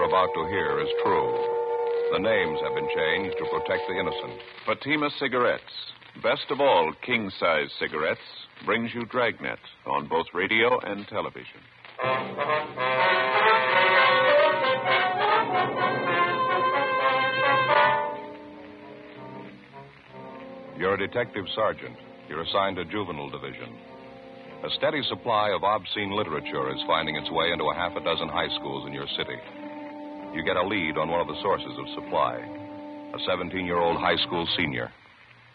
about to hear is true. The names have been changed to protect the innocent. Fatima Cigarettes, best of all king-size cigarettes, brings you Dragnet on both radio and television. You're a detective sergeant. You're assigned to juvenile division. A steady supply of obscene literature is finding its way into a half a dozen high schools in your city. You get a lead on one of the sources of supply, a 17-year-old high school senior.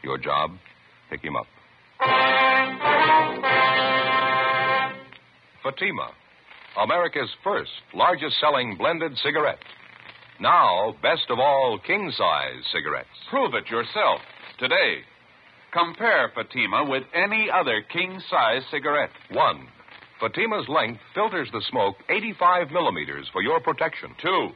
Your job, pick him up. Fatima, America's first largest-selling blended cigarette. Now, best of all king-size cigarettes. Prove it yourself today. Compare Fatima with any other king-size cigarette. 1. Fatima's length filters the smoke 85 millimeters for your protection. 2.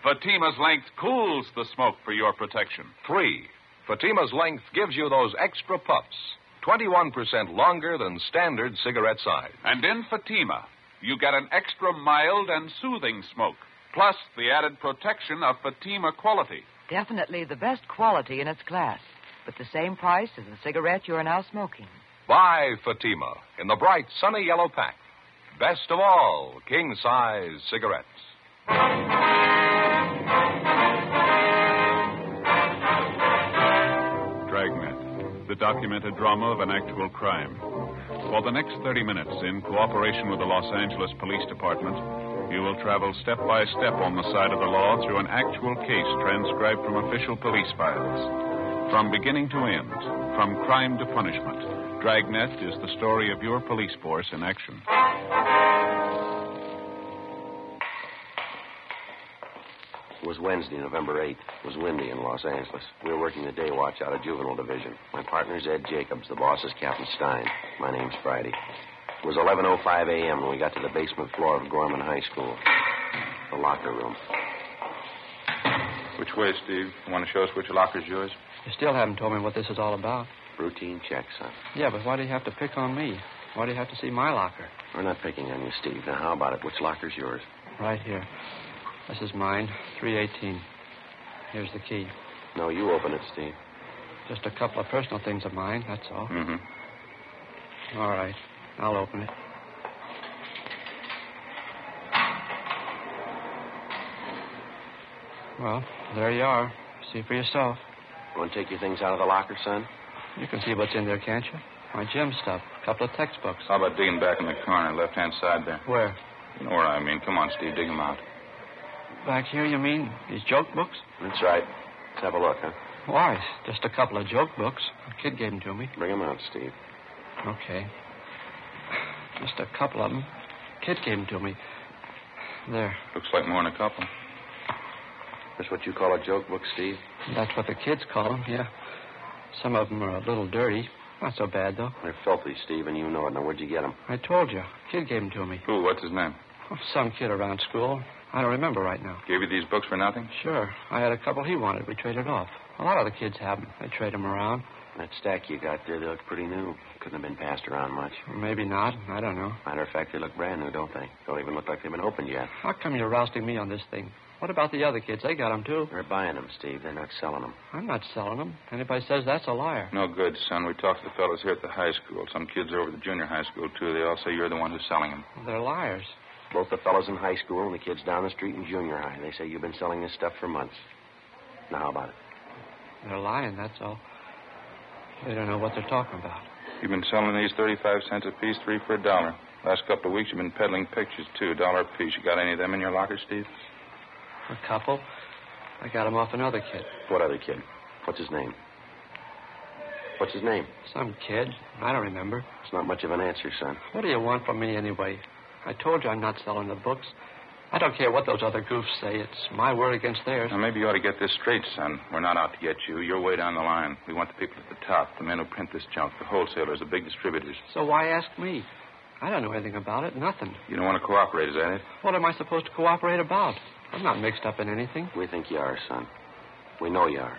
Fatima's length cools the smoke for your protection. 3. Fatima's length gives you those extra puffs, 21% longer than standard cigarette size. And in Fatima, you get an extra mild and soothing smoke, plus the added protection of Fatima quality. Definitely the best quality in its class, but the same price as the cigarette you are now smoking. Buy Fatima in the bright, sunny yellow pack. Best of all, king-size cigarettes. Dragnet, the documented drama of an actual crime. For the next 30 minutes, in cooperation with the Los Angeles Police Department, you will travel step by step on the side of the law through an actual case transcribed from official police files. From beginning to end, from crime to punishment, Dragnet is the story of your police force in action. It was Wednesday, November 8th. It was windy in Los Angeles. We were working the day watch out of Juvenile Division. My partner's Ed Jacobs. The boss is Captain Stein. My name's Friday. It was 11:05 a.m. when we got to the basement floor of Gorman High School. The locker room. Which way, Steve? You want to show us which locker's yours? You still haven't told me what this is all about. Routine check, son. Yeah, but why do you have to pick on me? Why do you have to see my locker? We're not picking on you, Steve. Now, how about it? Which locker's yours? Right here. This is mine, 318. Here's the key. No, you open it, Steve. Just a couple of personal things of mine, that's all. Mm-hmm. All right. I'll open it. Well, there you are. See for yourself. You want to take your things out of the locker, son? You can see what's in there, can't you? My gym stuff. A couple of textbooks. How about digging back in the corner, left-hand side there? Where? You know where I mean. Come on, Steve, dig them out. Back here, you mean? These joke books? That's right. Let's have a look, huh? Why? Just a couple of joke books. A kid gave them to me. Bring them out, Steve. Okay. Just a couple of them. Kid gave them to me. There. Looks like more than a couple. That's what you call a joke book, Steve? That's what the kids call them, yeah. Some of them are a little dirty. Not so bad, though. They're filthy, Steve, and you know it. Now, where'd you get them? I told you. Kid gave them to me. Who? What's his name? Oh, some kid around school. I don't remember right now. Gave you these books for nothing? Sure. I had a couple he wanted. We traded off. A lot of the kids have them. They trade them around. That stack you got there, they look pretty new. Couldn't have been passed around much. Or maybe not. I don't know. Matter of fact, they look brand new, don't they? Don't even look like they've been opened yet. How come you're rousting me on this thing? What about the other kids? They got them, too. They're buying them, Steve. They're not selling them. I'm not selling them. Anybody says that's a liar. No good, son. We talked to the fellows here at the high school. Some kids are over at the junior high school, too. They all say you're the one who's selling them. They're liars. Both the fellows in high school and the kids down the street in junior high. They say you've been selling this stuff for months. Now, how about it? They're lying, that's all. They don't know what they're talking about. You've been selling these 35 cents a piece, 3 for $1. Last couple of weeks, you've been peddling pictures, too, $1 a piece. You got any of them in your locker, Steve? A couple. I got them off another kid. What other kid? What's his name? What's his name? Some kid. I don't remember. It's not much of an answer, son. What do you want from me anyway? I told you I'm not selling the books. I don't care what those other goofs say. It's my word against theirs. Now, maybe you ought to get this straight, son. We're not out to get you. You're way down the line. We want the people at the top, the men who print this junk, the wholesalers, the big distributors. So why ask me? I don't know anything about it. Nothing. You don't want to cooperate, is that it? What am I supposed to cooperate about? I'm not mixed up in anything. We think you are, son. We know you are.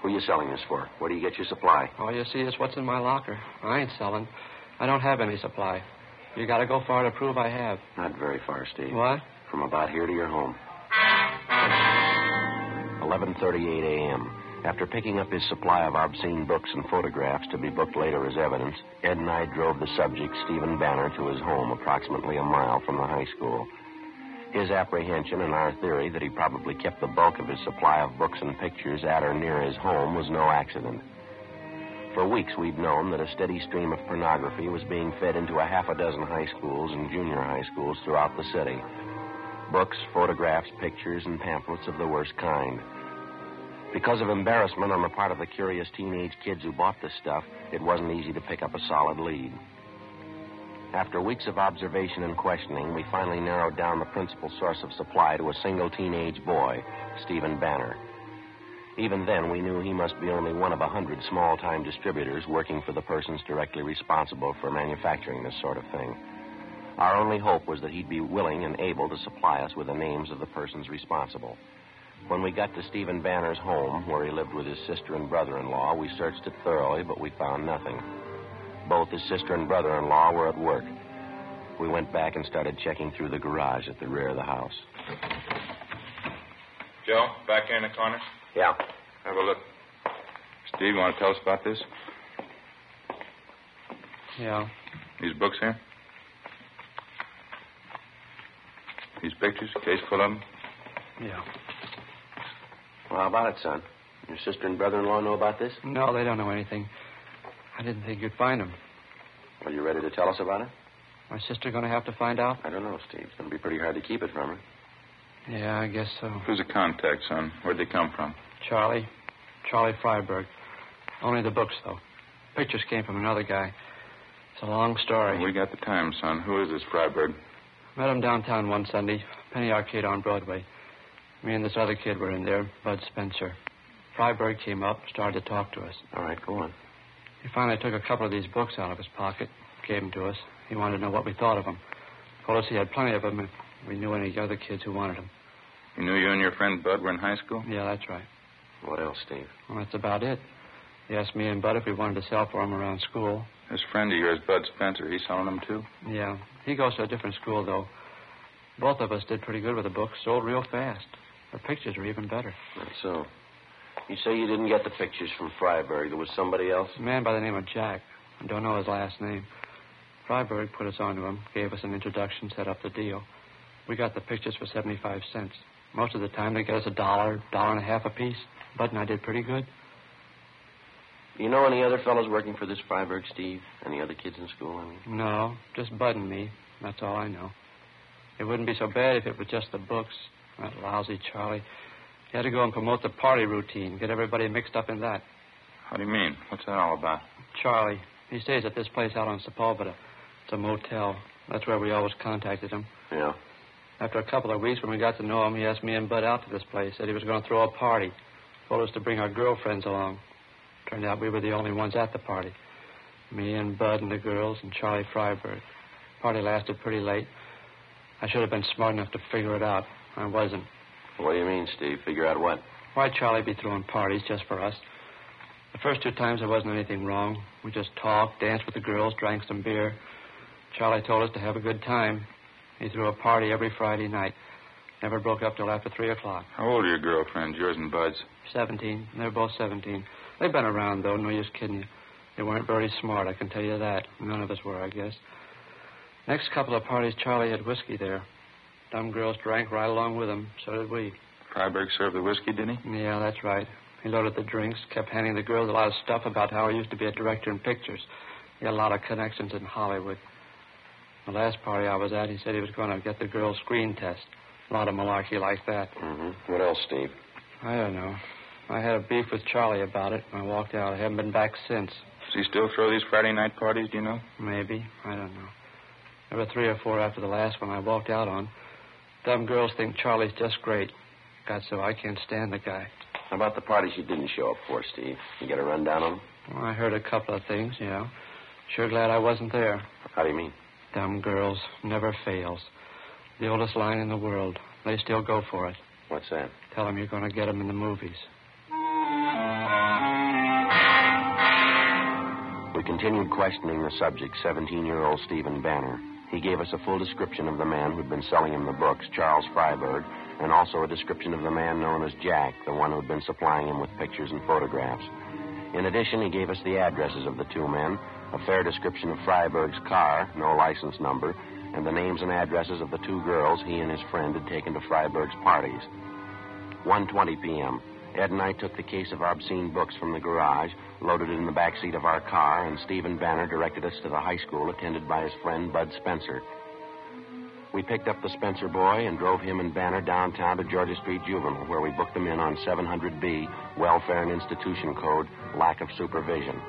Who are you selling this for? Where do you get your supply? All you see is what's in my locker. I ain't selling. I don't have any supply. You got to go far to prove I have. Not very far, Steve. What? From about here to your home. 11:38 a.m. After picking up his supply of obscene books and photographs to be booked later as evidence, Ed and I drove the subject, Stephen Banner, to his home approximately a mile from the high school. His apprehension and our theory that he probably kept the bulk of his supply of books and pictures at or near his home was no accident. For weeks, we'd known that a steady stream of pornography was being fed into a half a dozen high schools and junior high schools throughout the city. Books, photographs, pictures, and pamphlets of the worst kind. Because of embarrassment on the part of the curious teenage kids who bought this stuff, it wasn't easy to pick up a solid lead. After weeks of observation and questioning, we finally narrowed down the principal source of supply to a single teenage boy, Stephen Banner. Even then, we knew he must be only one of 100 small-time distributors working for the persons directly responsible for manufacturing this sort of thing. Our only hope was that he'd be willing and able to supply us with the names of the persons responsible. When we got to Stephen Banner's home, where he lived with his sister and brother-in-law, we searched it thoroughly, but we found nothing. Both his sister and brother-in-law were at work. We went back and started checking through the garage at the rear of the house. Joe, back here in the corner? Yeah. Have a look. Steve, you want to tell us about this? Yeah. These books here? These pictures, case full of them? Yeah. Well, how about it, son? Your sister and brother-in-law know about this? No, they don't know anything. I didn't think you'd find them. Are you ready to tell us about it? My sister going to have to find out? I don't know, Steve. It's going to be pretty hard to keep it from her. Yeah, I guess so. Who's the contact, son? Where'd they come from? Charlie Freiberg. Only the books, though. Pictures came from another guy. It's a long story. We got the time, son. Who is this Freiberg? Met him downtown one Sunday, Penny Arcade on Broadway. Me and this other kid were in there, Bud Spencer. Freiberg came up, started to talk to us. All right, go on. He finally took a couple of these books out of his pocket, gave them to us. He wanted to know what we thought of them. Told us he had plenty of them if we knew any other kids who wanted them. You knew you and your friend Bud were in high school? Yeah, that's right. What else, Steve? Well, that's about it. He asked me and Bud if we wanted to sell for him around school. This friend of yours, Bud Spencer, he's selling them too? Yeah. He goes to a different school, though. Both of us did pretty good with the books, sold real fast. The pictures were even better. That's so. You say you didn't get the pictures from Freiberg. There was somebody else? A man by the name of Jack. I don't know his last name. Freiberg put us onto him, gave us an introduction, set up the deal. We got the pictures for 75 cents. Most of the time, they get us $1, $1.50 a piece. Bud and I did pretty good. You know any other fellows working for this Freiberg, Steve? Any other kids in school, I mean? No, just Bud and me. That's all I know. It wouldn't be so bad if it was just the books. That lousy Charlie. He had to go and promote the party routine, get everybody mixed up in that. How do you mean? What's that all about? Charlie. He stays at this place out on Sepulveda. It's a motel. That's where we always contacted him. Yeah. After a couple of weeks, when we got to know him, he asked me and Bud out to this place. Said he was going to throw a party. Told us to bring our girlfriends along. Turned out we were the only ones at the party. Me and Bud and the girls and Charlie Freiberg. Party lasted pretty late. I should have been smart enough to figure it out. I wasn't. What do you mean, Steve? Figure out what? Why'd Charlie be throwing parties just for us? The first 2 times there wasn't anything wrong. We just talked, danced with the girls, drank some beer. Charlie told us to have a good time. He threw a party every Friday night. Never broke up till after 3 o'clock. How old are your girlfriends, yours and Bud's? 17. They're both 17. They've been around, though. No use kidding you. They weren't very smart, I can tell you that. None of us were, I guess. Next couple of parties, Charlie had whiskey there. Dumb girls drank right along with him. So did we. Freiberg served the whiskey, didn't he? Yeah, that's right. He loaded the drinks, kept handing the girls a lot of stuff about how he used to be a director in pictures. He had a lot of connections in Hollywood. The last party I was at, he said he was going to get the girls' screen test. A lot of malarkey like that. Mm-hmm. What else, Steve? I don't know. I had a beef with Charlie about it, and I walked out. I haven't been back since. Does he still throw these Friday night parties, do you know? Maybe. I don't know. There were 3 or 4 after the last one I walked out on. Dumb girls think Charlie's just great. God, so I can't stand the guy. How about the parties you didn't show up for, Steve? You get a rundown on them? Well, I heard a couple of things, yeah. Sure glad I wasn't there. How do you mean? Dumb girls never fails. The oldest line in the world. They still go for it. What's that? Tell them you're going to get them in the movies. We continued questioning the subject, 17-year-old Stephen Banner. He gave us a full description of the man who'd been selling him the books, Charles Freiberg, and also a description of the man known as Jack, the one who'd been supplying him with pictures and photographs. In addition, he gave us the addresses of the two men, a fair description of Freiberg's car, no license number, and the names and addresses of the two girls he and his friend had taken to Freiberg's parties. 1:20 p.m. Ed and I took the case of obscene books from the garage, loaded it in the back seat of our car, and Stephen Banner directed us to the high school attended by his friend Bud Spencer. We picked up the Spencer boy and drove him and Banner downtown to Georgia Street Juvenile, where we booked them in on 700B, Welfare and Institution Code, lack of supervision.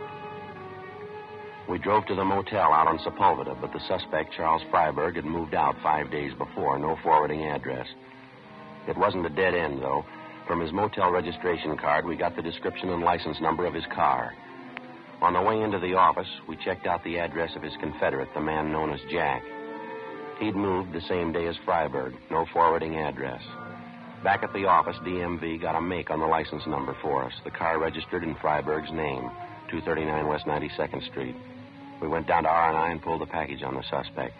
We drove to the motel out on Sepulveda, but the suspect, Charles Freiberg, had moved out 5 days before, no forwarding address. It wasn't a dead end, though. From his motel registration card, we got the description and license number of his car. On the way into the office, we checked out the address of his confederate, the man known as Jack. He'd moved the same day as Freiberg, no forwarding address. Back at the office, DMV got a make on the license number for us. The car registered in Freiberg's name, 239 West 92nd Street. We went down to R&I and pulled the package on the suspect,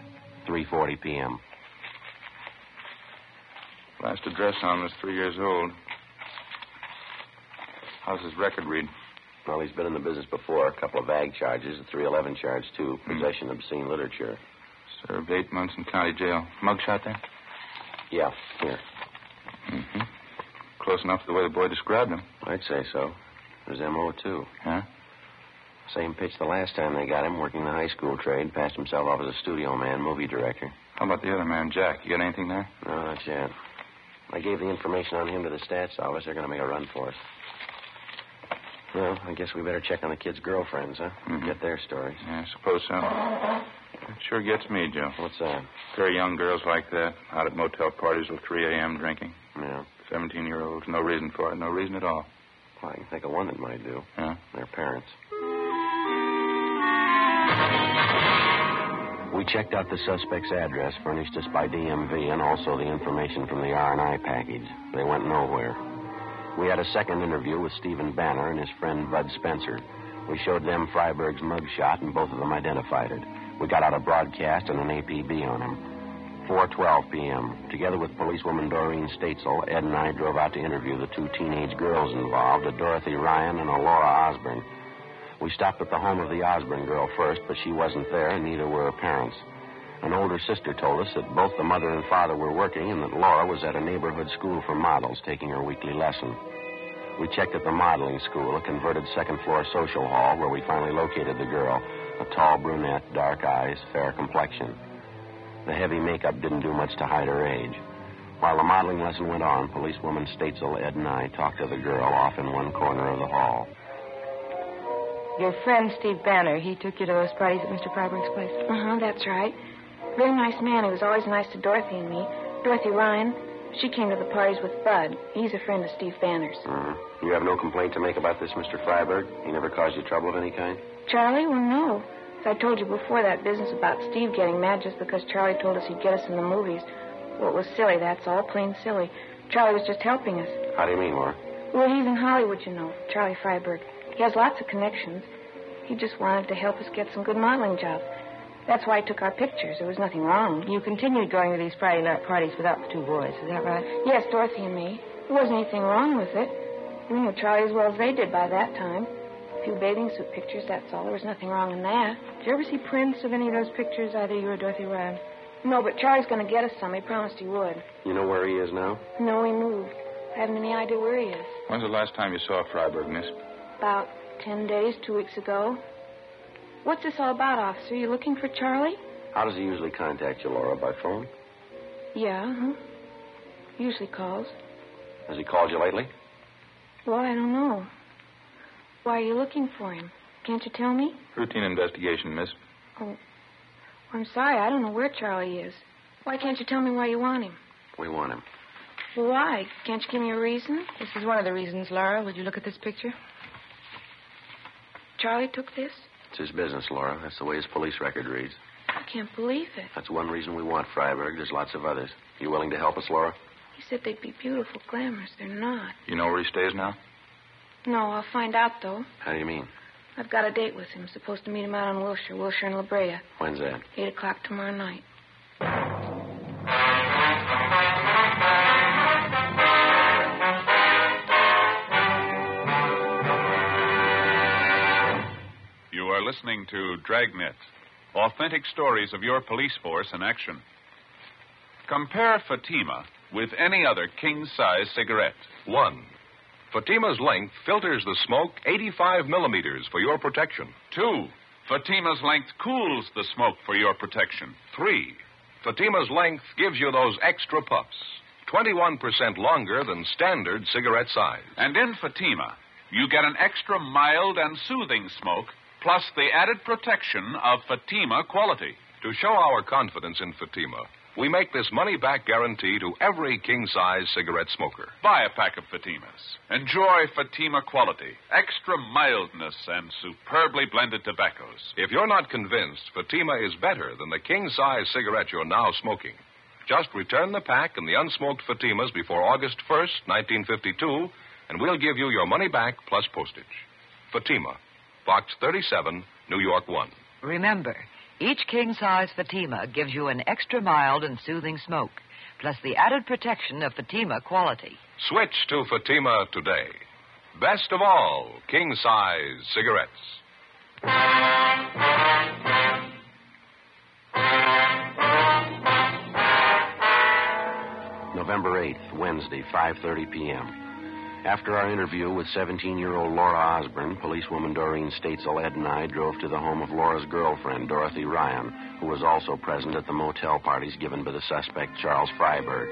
3:40 p.m. Last address on him was 3 years old. How's his record read? Well, he's been in the business before. A couple of ag charges, a 311 charge, too. Possession of obscene literature. Served 8 months in county jail. Mugshot there? Yeah, here. Mm-hmm. Close enough to the way the boy described him. I'd say so. There's M.O., too. Huh? Same pitch the last time they got him, working the high school trade. Passed himself off as a studio man, movie director. How about the other man, Jack? You got anything there? No, not yet. I gave the information on him to the stats office. They're going to make a run for us. Well, I guess we better check on the kids' girlfriends, huh? Mm-hmm. Get their stories. Yeah, I suppose so. It sure gets me, Joe. What's that? Very young girls like that, out at motel parties till 3 a.m. drinking. Yeah. 17-year-olds, no reason for it, no reason at all. Well, I can think of one that might do. Huh? Their parents. We checked out the suspect's address furnished us by DMV and also the information from the R&I package. They went nowhere. We had a second interview with Stephen Banner and his friend Bud Spencer. We showed them Freiberg's mugshot, and both of them identified it. We got out a broadcast and an APB on him. 4:12 p.m. Together with policewoman Doreen Statesel, Ed and I drove out to interview the two teenage girls involved, a Dorothy Ryan and a Laura Osborne. We stopped at the home of the Osborne girl first, but she wasn't there, and neither were her parents. An older sister told us that both the mother and father were working and that Laura was at a neighborhood school for models taking her weekly lesson. We checked at the modeling school, a converted second-floor social hall, where we finally located the girl, a tall brunette, dark eyes, fair complexion. The heavy makeup didn't do much to hide her age. While the modeling lesson went on, policewoman Statesel, Ed, and I talked to the girl off in one corner of the hall. Your friend, Steve Banner, he took you to those parties at Mr. Freiberg's place? Uh-huh, that's right. Very nice man. He was always nice to Dorothy and me. Dorothy Ryan, she came to the parties with Bud. He's a friend of Steve Banner's. You have no complaint to make about this, Mr. Freiberg? He never caused you trouble of any kind? Charlie? Well, no. As I told you before, that business about Steve getting mad just because Charlie told us he'd get us in the movies. Well, it was silly, that's all. Plain silly. Charlie was just helping us. How do you mean, Laura? Well, he's in Hollywood, you know, Charlie Freiberg. He has lots of connections. He just wanted to help us get some good modeling jobs. That's why he took our pictures. There was nothing wrong. You continued going to these Friday night parties without the two boys, is that right? Yes, Dorothy and me. There wasn't anything wrong with it. We knew Charlie as well as they did by that time. A few bathing suit pictures, that's all. There was nothing wrong in that. Did you ever see prints of any of those pictures, either you or Dorothy Ryan? No, but Charlie's going to get us some. He promised he would. You know where he is now? No, he moved. I haven't any idea where he is. When's the last time you saw Freiberg, miss? About 10 days, 2 weeks ago. What's this all about, officer? You looking for Charlie? How does he usually contact you, Laura? By phone? Yeah, usually calls. Has he called you lately? Well, I don't know. Why are you looking for him? Can't you tell me? Routine investigation, miss. Oh, I'm sorry. I don't know where Charlie is. Why can't you tell me why you want him? We want him. Well, why? Can't you give me a reason? This is one of the reasons, Laura. Would you look at this picture? Charlie took this? It's his business, Laura. That's the way his police record reads. I can't believe it. That's one reason we want Freiberg. There's lots of others. You willing to help us, Laura? He said they'd be beautiful, glamorous. They're not. You know where he stays now? No, I'll find out, though. How do you mean? I've got a date with him. Supposed to meet him out on Wilshire and La Brea. When's that? 8 o'clock tomorrow night. listening to Dragnet, authentic stories of your police force in action. Compare Fatima with any other king-size cigarette. 1. Fatima's length filters the smoke 85 millimeters for your protection. 2. Fatima's length cools the smoke for your protection. 3. Fatima's length gives you those extra puffs, 21% longer than standard cigarette size. And in Fatima, you get an extra mild and soothing smoke, plus the added protection of Fatima quality. To show our confidence in Fatima, we make this money-back guarantee to every king-size cigarette smoker. Buy a pack of Fatimas. Enjoy Fatima quality, extra mildness, and superbly blended tobaccos. If you're not convinced Fatima is better than the king-size cigarette you're now smoking, just return the pack and the unsmoked Fatimas before August 1st, 1952, and we'll give you your money back plus postage. Fatima, Box 37, New York 1. Remember, each king-size Fatima gives you an extra mild and soothing smoke, plus the added protection of Fatima quality. Switch to Fatima today. Best of all, king-size cigarettes. November 8th, Wednesday, 5:30 p.m. After our interview with 17-year-old Laura Osborne, policewoman Doreen Statesel, Ed and I drove to the home of Laura's girlfriend, Dorothy Ryan, who was also present at the motel parties given by the suspect, Charles Freiberg.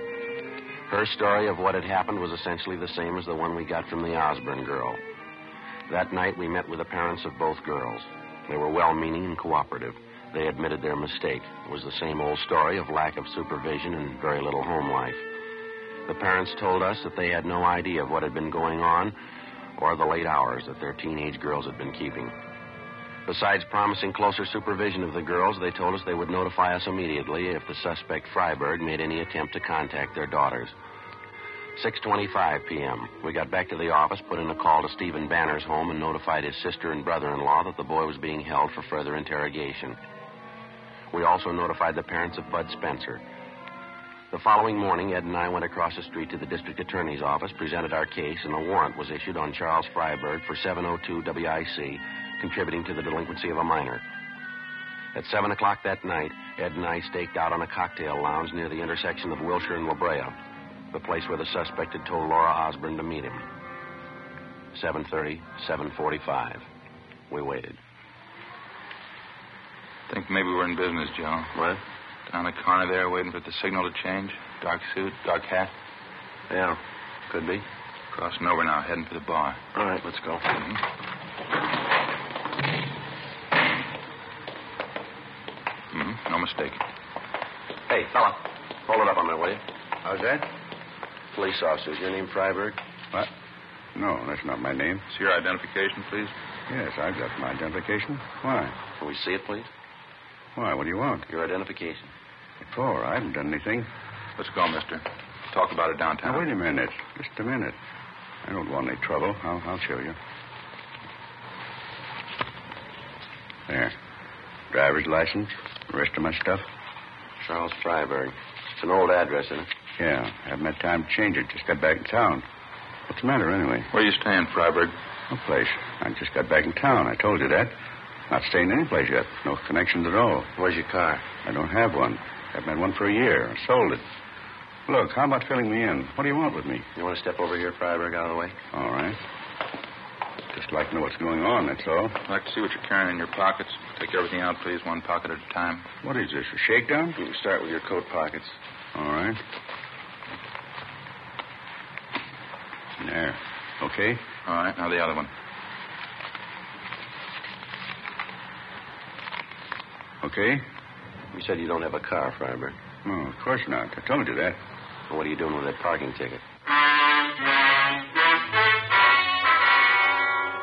Her story of what had happened was essentially the same as the one we got from the Osborne girl. That night, we met with the parents of both girls. They were well-meaning and cooperative. They admitted their mistake. It was the same old story of lack of supervision and very little home life. The parents told us that they had no idea of what had been going on or the late hours that their teenage girls had been keeping. Besides promising closer supervision of the girls, they told us they would notify us immediately if the suspect Freiberg made any attempt to contact their daughters. 6:25 p.m. We got back to the office, put in a call to Stephen Banner's home, and notified his sister and brother-in-law that the boy was being held for further interrogation. We also notified the parents of Bud Spencer. The following morning, Ed and I went across the street to the district attorney's office, presented our case, and a warrant was issued on Charles Freiberg for 702 WIC, contributing to the delinquency of a minor. At 7 o'clock that night, Ed and I staked out on a cocktail lounge near the intersection of Wilshire and La Brea, the place where the suspect had told Laura Osborne to meet him. 7:30, 7:45. We waited. Think maybe we're in business, Joe. What? Down the corner there, waiting for the signal to change. Dark suit, dark hat. Yeah, could be. Crossing over now, heading for the bar. All right, let's go. No mistake. Hey, fella, hold it up on there, will you? How's that? Police officer, is your name Freiberg? What? No, that's not my name. Is your identification, please? Yes, I've got my identification. Why? Can we see it, please? Why, what do you want? Your identification. What for? I haven't done anything. Let's go, mister. Talk about it downtown. Now, wait a minute. Just a minute. I don't want any trouble. I'll show you. There. Driver's license, the rest of my stuff. Charles Freiberg. It's an old address, isn't it? Yeah, haven't had time to change it. Just got back in town. What's the matter, anyway? Where are you staying, Freiberg? No place. I just got back in town. I told you that. Not staying any place yet. No connections at all. Where's your car? I don't have one. Haven't had one for a year. I sold it. Look, how about filling me in? What do you want with me? You want to step over here, Freiberg, out of the way? All right. Just like to know what's going on, that's all. I'd like to see what you're carrying in your pockets. Take everything out, please, one pocket at a time. What is this, a shakedown? You can start with your coat pockets. All right. There. Okay? All right, now the other one. Okay? You said you don't have a car, Freiberg. No, of course not. I told you that. Well, what are you doing with that parking ticket?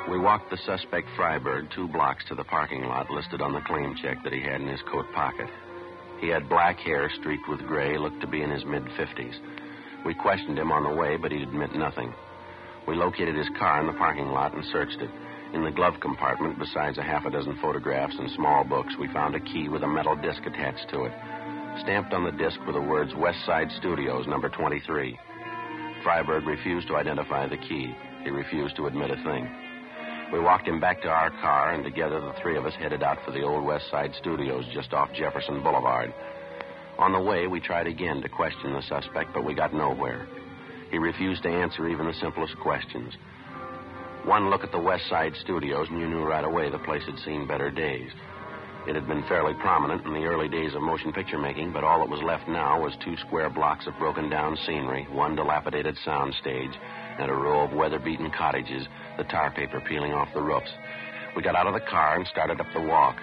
We walked the suspect Freiberg 2 blocks to the parking lot listed on the claim check that he had in his coat pocket. He had black hair streaked with gray, looked to be in his mid-50s. We questioned him on the way, but he'd admit nothing. We located his car in the parking lot and searched it. In the glove compartment, besides a half a dozen photographs and small books, we found a key with a metal disc attached to it. Stamped on the disc were the words West Side Studios, number 23. Freiberg refused to identify the key. He refused to admit a thing. We walked him back to our car, and together the three of us headed out for the old West Side Studios just off Jefferson Boulevard. On the way, we tried again to question the suspect, but we got nowhere. He refused to answer even the simplest questions. One look at the West Side Studios, and you knew right away the place had seen better days. It had been fairly prominent in the early days of motion picture making, but all that was left now was 2 square blocks of broken-down scenery, 1 dilapidated sound stage, and a row of weather-beaten cottages, the tar paper peeling off the roofs. We got out of the car and started up the walk.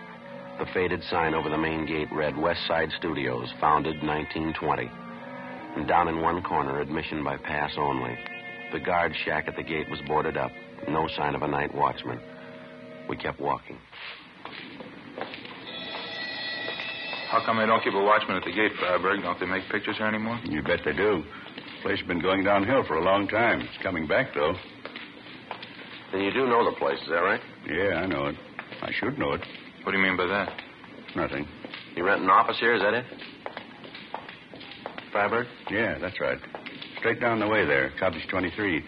The faded sign over the main gate read West Side Studios, founded 1920. And down in one corner, admission by pass only. The guard shack at the gate was boarded up. No sign of a night watchman. We kept walking. How come they don't keep a watchman at the gate, Freiberg? Don't they make pictures here anymore? You bet they do. The place has been going downhill for a long time. It's coming back, though. Then you do know the place, is that right? Yeah, I know it. I should know it. What do you mean by that? Nothing. You rent an office here, is that it? Freiberg? Yeah, that's right. Straight down the way there, Cottage 23.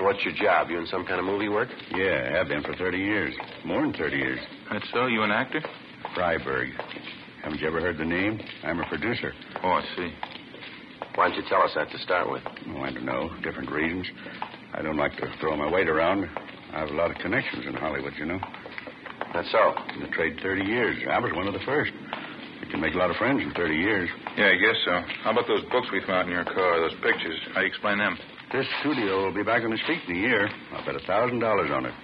What's your job? You in some kind of movie work? Yeah, I have been for 30 years. More than 30 years. That's so? You an actor? Freiberg. Haven't you ever heard the name? I'm a producer. Oh, I see. Why don't you tell us that to start with? Oh, I don't know. Different reasons. I don't like to throw my weight around. I have a lot of connections in Hollywood, you know. That's so. In the trade 30 years. I was one of the first. You can make a lot of friends in 30 years. Yeah, I guess so. How about those books we found in your car, those pictures? How do you explain them? This studio will be back on its feet in a year. I'll bet $1,000 on it.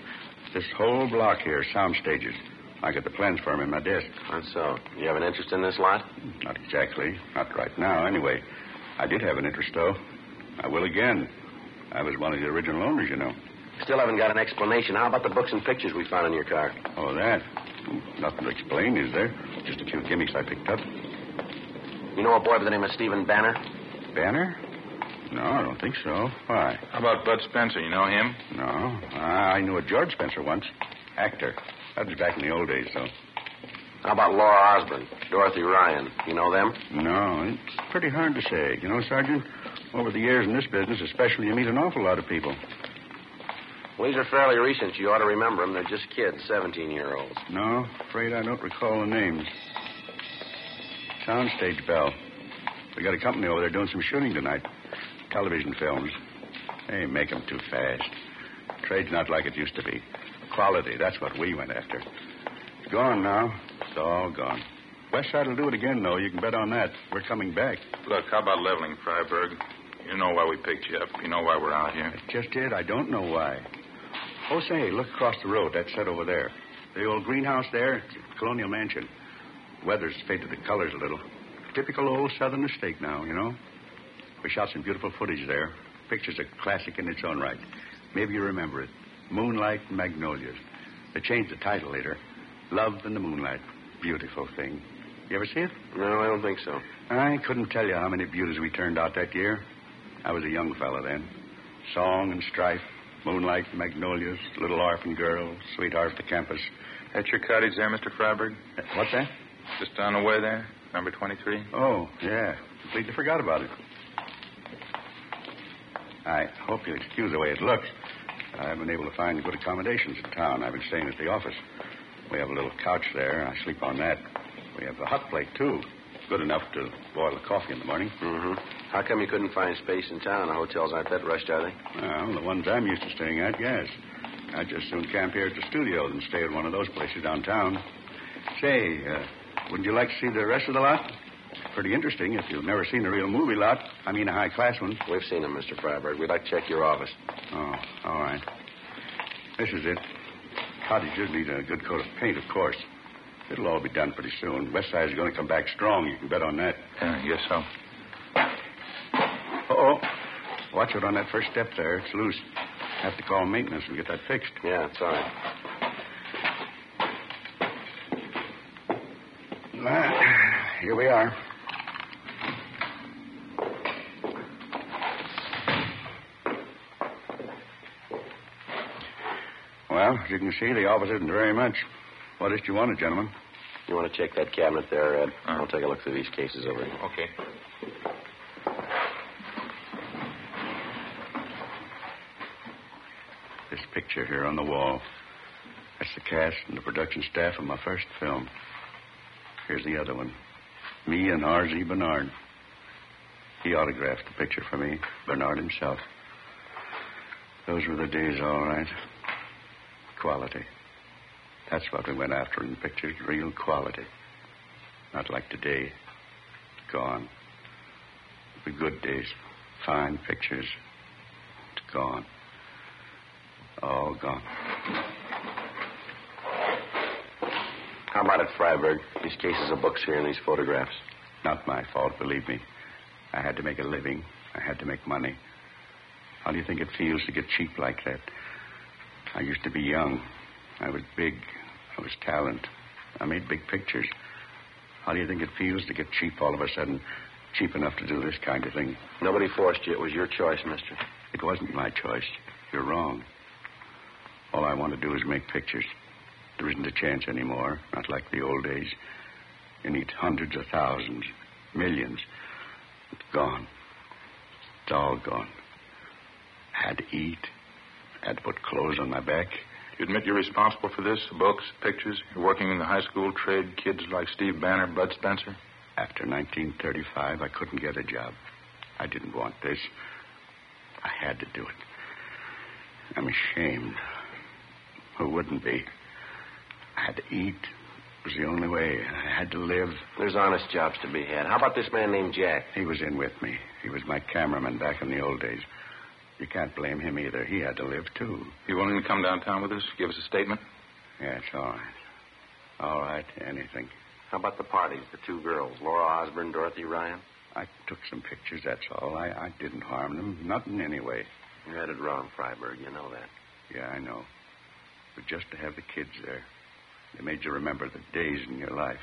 This whole block here, sound stages. I got the plans for them in my desk. That's so. You have an interest in this lot? Not exactly. Not right now, anyway. I did have an interest, though. I will again. I was one of the original owners, you know. Still haven't got an explanation. How about the books and pictures we found in your car? Oh, that? Nothing to explain, is there? Just a few gimmicks I picked up. You know a boy by the name of Stephen Banner? Banner? No, I don't think so. Why? How about Bud Spencer? You know him? No. I knew a George Spencer once. Actor. That was back in the old days, though. How about Laura Osborne, Dorothy Ryan? You know them? No, it's pretty hard to say. You know, Sergeant, over the years in this business, especially, you meet an awful lot of people. Well, these are fairly recent. You ought to remember them. They're just kids, 17-year-olds. No, afraid I don't recall the names. Soundstage Bell. We got a company over there doing some shooting tonight. Television films. They make them too fast. Trade's not like it used to be. Quality, that's what we went after. It's gone now. It's all gone. West Side will do it again, though. You can bet on that. We're coming back. Look, how about leveling, Freiberg? You know why we picked you up. You know why we're out here. That's just it. I don't know why. Oh, say, look across the road. That's set over there. The old greenhouse there, it's a colonial mansion. Weather's faded the colors a little. Typical old southern estate now, you know. We shot some beautiful footage there. Picture's a classic in its own right. Maybe you remember it. Moonlight and Magnolias. They changed the title later. Love in the Moonlight. Beautiful thing. You ever see it? No, I don't think so. I couldn't tell you how many beauties we turned out that year. I was a young fella then. Song and strife, moonlight and magnolias, little orphan girl, sweetheart at the campus. That's your cottage there, Mr. Freiberg? What's that? Just down the way there, number 23. Oh, yeah. Completely forgot about it. I hope you'll excuse the way it looks. I haven't been able to find good accommodations in town. I've been staying at the office. We have a little couch there. I sleep on that. We have a hot plate, too. Good enough to boil the coffee in the morning. Mm-hmm. How come you couldn't find space in town? The hotels aren't that rushed, are they? Well, the ones I'm used to staying at, yes. I'd just soon camp here at the studio than stay at one of those places downtown. Say, wouldn't you like to see the rest of the lot? Pretty interesting if you've never seen a real movie lot. I mean a high-class one. We've seen them, Mr. Freiberg. We'd like to check your office. Oh, all right. This is it. Cottages need a good coat of paint, of course. It'll all be done pretty soon. West Side is going to come back strong. You can bet on that. Yeah, I guess so. Uh-oh. Watch it on that first step there. It's loose. Have to call maintenance and get that fixed. Yeah, it's all right. Here we are. Well, as you can see, the office isn't very much. What is it you wanted, gentlemen? You want to check that cabinet there, Ed? I'll take a look through these cases over here. Okay. This picture here on the wall. the cast and the production staff of my first film. Here's the other one. Me and R.Z. Bernard. He autographed the picture for me, Bernard himself. Those were the days, all right. Quality. That's what we went after in pictures, real quality. Not like today. Gone. The good days. Fine pictures. It's gone. All gone. How about it, Freiberg? These cases of books here and these photographs. Not my fault, believe me. I had to make a living. I had to make money. How do you think it feels to get cheap like that? I used to be young. I was big. I was talent. I made big pictures. How do you think it feels to get cheap all of a sudden? Cheap enough to do this kind of thing. Nobody forced you. It was your choice, mister. It wasn't my choice. You're wrong. All I want to do is make pictures. There isn't a chance anymore. Not like the old days. You need hundreds of thousands, millions. It's gone. It's all gone. I had to eat. I had to put clothes on my back. You admit you're responsible for this? Books, pictures? You're working in the high school trade, kids like Steve Banner, Bud Spencer? After 1935, I couldn't get a job. I didn't want this. I had to do it. I'm ashamed. Who wouldn't be? I had to eat. It was the only way. I had to live. There's honest jobs to be had. How about this man named Jack? He was in with me. He was my cameraman back in the old days. You can't blame him either. He had to live, too. You willing to come downtown with us? Give us a statement? Yes, all right. All right, anything. How about the parties, the two girls, Laura Osborne, Dorothy Ryan? I took some pictures, that's all. I didn't harm them. Not in any way. You had it wrong, Freiberg. You know that. Yeah, I know. But just to have the kids there, they made you remember the days in your life.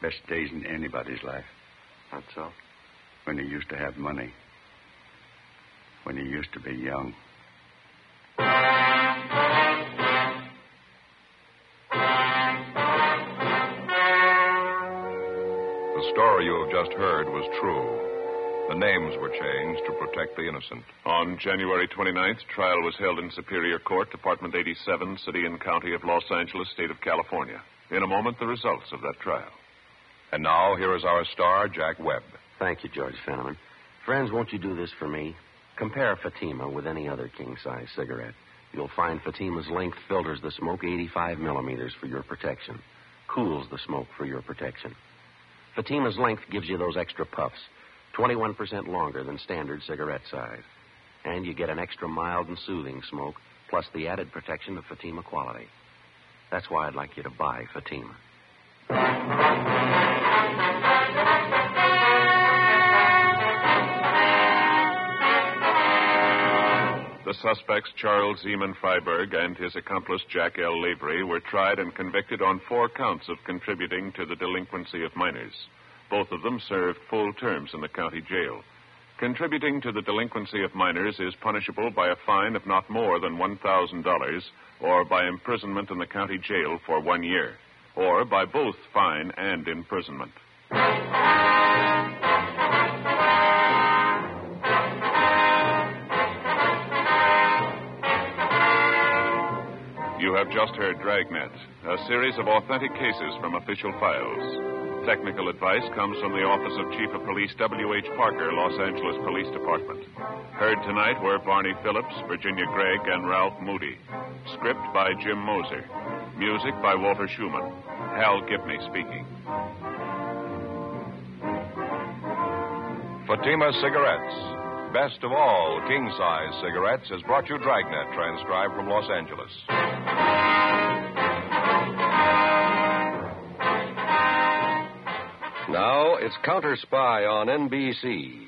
Best days in anybody's life. That's so? When you used to have money. When you used to be young. The story you have just heard was true. The names were changed to protect the innocent. On January 29th, trial was held in Superior Court, Department 87, City and County of Los Angeles, State of California. In a moment, the results of that trial. And now, here is our star, Jack Webb. Thank you, George Fenneman. Friends, won't you do this for me? Compare Fatima with any other king-size cigarette. You'll find Fatima's length filters the smoke 85 millimeters for your protection. Cools the smoke for your protection. Fatima's length gives you those extra puffs, 21% longer than standard cigarette size. And you get an extra mild and soothing smoke, plus the added protection of Fatima quality. That's why I'd like you to buy Fatima. The suspects, Charles Zeman Freiberg and his accomplice, Jack L. Lavery, were tried and convicted on 4 counts of contributing to the delinquency of minors. Both of them served full terms in the county jail. Contributing to the delinquency of minors is punishable by a fine of not more than $1,000 or by imprisonment in the county jail for 1 year, or by both fine and imprisonment. You have just heard Dragnet, a series of authentic cases from official files. Technical advice comes from the Office of Chief of Police W.H. Parker, Los Angeles Police Department. Heard tonight were Barney Phillips, Virginia Gregg, and Ralph Moody. Script by Jim Moser. Music by Walter Schumann. Hal Gibney speaking. Fatima Cigarettes. Best of all king-size cigarettes has brought you Dragnet, transcribed from Los Angeles. Now it's Counter Spy on NBC.